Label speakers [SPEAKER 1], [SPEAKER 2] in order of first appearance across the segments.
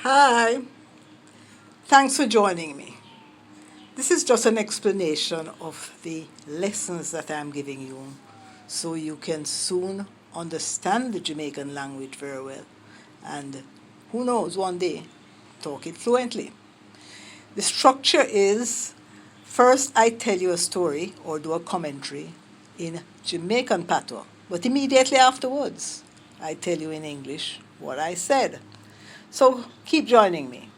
[SPEAKER 1] Hi, thanks for joining me. This is just an explanation of the lessons that I'm giving you so you can soon understand the Jamaican language very well and who knows, one day talk it fluently. The structure is first I tell you a story or do a commentary in Jamaican Patwah, but immediately afterwards I tell you in English what I said. So keep joining me,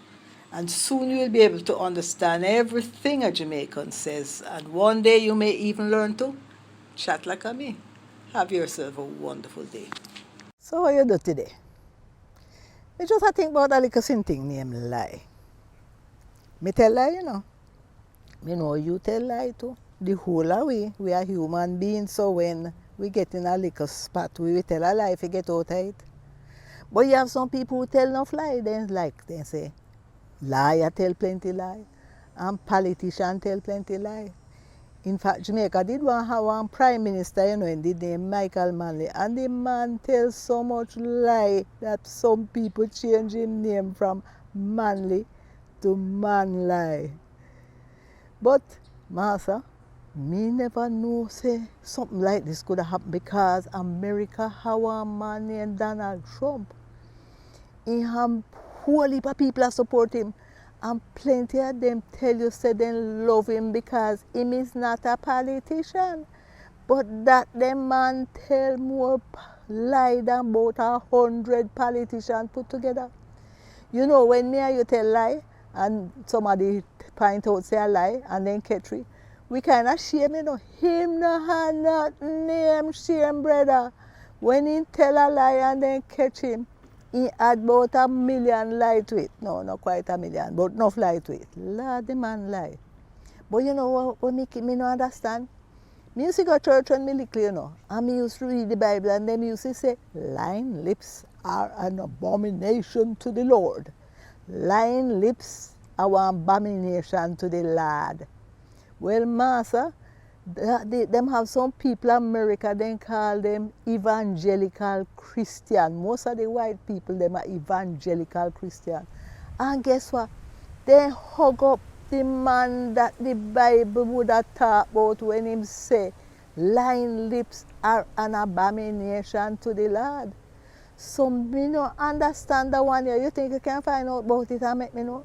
[SPEAKER 1] and soon you will be able to understand everything a Jamaican says, and one day you may even learn to chat like a me. Have yourself a wonderful day. So what you do today? Me just think about a little thing named lie. Me tell lie, you know. Me know you tell lie too. The whole of we are human beings, so when we get in a little spot, we will tell a lie if we get out of it. But you have some people who tell enough lie, they say, liar tell plenty lie, and politician tell plenty lie. In fact, Jamaica did have one prime minister, in the name Michael Manley, and the man tells so much lie that some people change his name from Manley to Manlie. But, Master, me never know say something like this could have happened because America have a man named Donald Trump. He have whole heap of people that support him, and plenty of them tell you say they love him because him is not a politician. But that the man tell more lie than about 100 politicians put together. You know, when me and you tell lie, and somebody point out say a lie, and then catch we kind of shame, Him no have nothing name shame, brother. When he tell a lie and then catch him, he add about 1,000,000 lie to it. No, not quite 1,000,000, but enough lie to it. Lord, the man lie. But you know what me no understand? Me used to go to church when me little, and me used to read the Bible, and them used to say, lying lips are an abomination to the Lord. Lying lips are an abomination to the Lord. Well, Master, them have some people in America, they call them evangelical Christian. Most of the white people, them are evangelical Christian. And guess what? They hug up the man that the Bible would have talked about when him say, lying lips are an abomination to the Lord. So me no understand that one here. You think you can find out about it and make me know?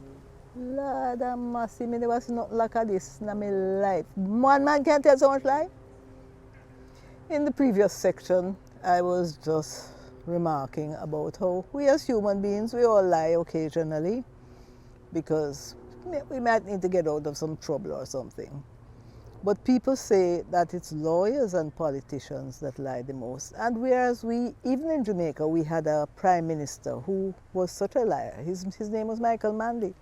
[SPEAKER 1] Lord have mercy, me never see nothing like this in my life. One man can tell so much lie. In the previous section, I was just remarking about how we as human beings, we all lie occasionally because we might need to get out of some trouble or something. But people say that it's lawyers and politicians that lie the most. And whereas even in Jamaica, we had a prime minister who was such a liar. His name was Michael Manley.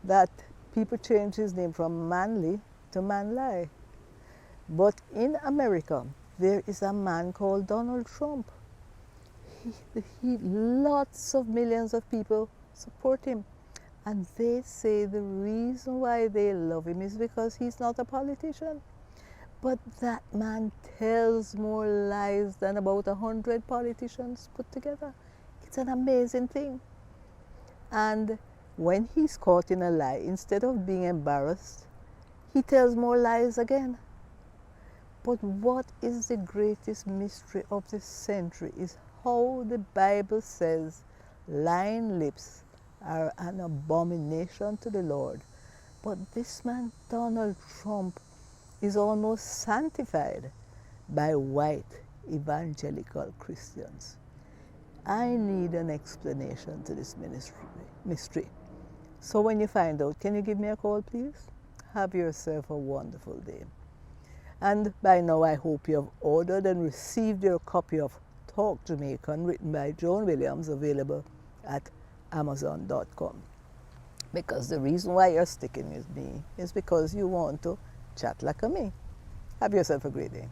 [SPEAKER 1] That people changed his name from Manley to Manlie. But in America, there is a man called Donald Trump. Lots of millions of people support him. And they say the reason why they love him is because he's not a politician. But that man tells more lies than about 100 politicians put together. It's an amazing thing. And when he's caught in a lie, instead of being embarrassed, he tells more lies again. But what is the greatest mystery of this century is how the Bible says lying lips are an abomination to the Lord. But this man, Donald Trump, is almost sanctified by white evangelical Christians. I need an explanation to this mystery. So when you find out, can you give me a call, please? Have yourself a wonderful day. And by now, I hope you have ordered and received your copy of Talk Jamaican, written by Joan Williams, available at Amazon.com. Because the reason why you're sticking with me is because you want to chat like a me. Have yourself a great day.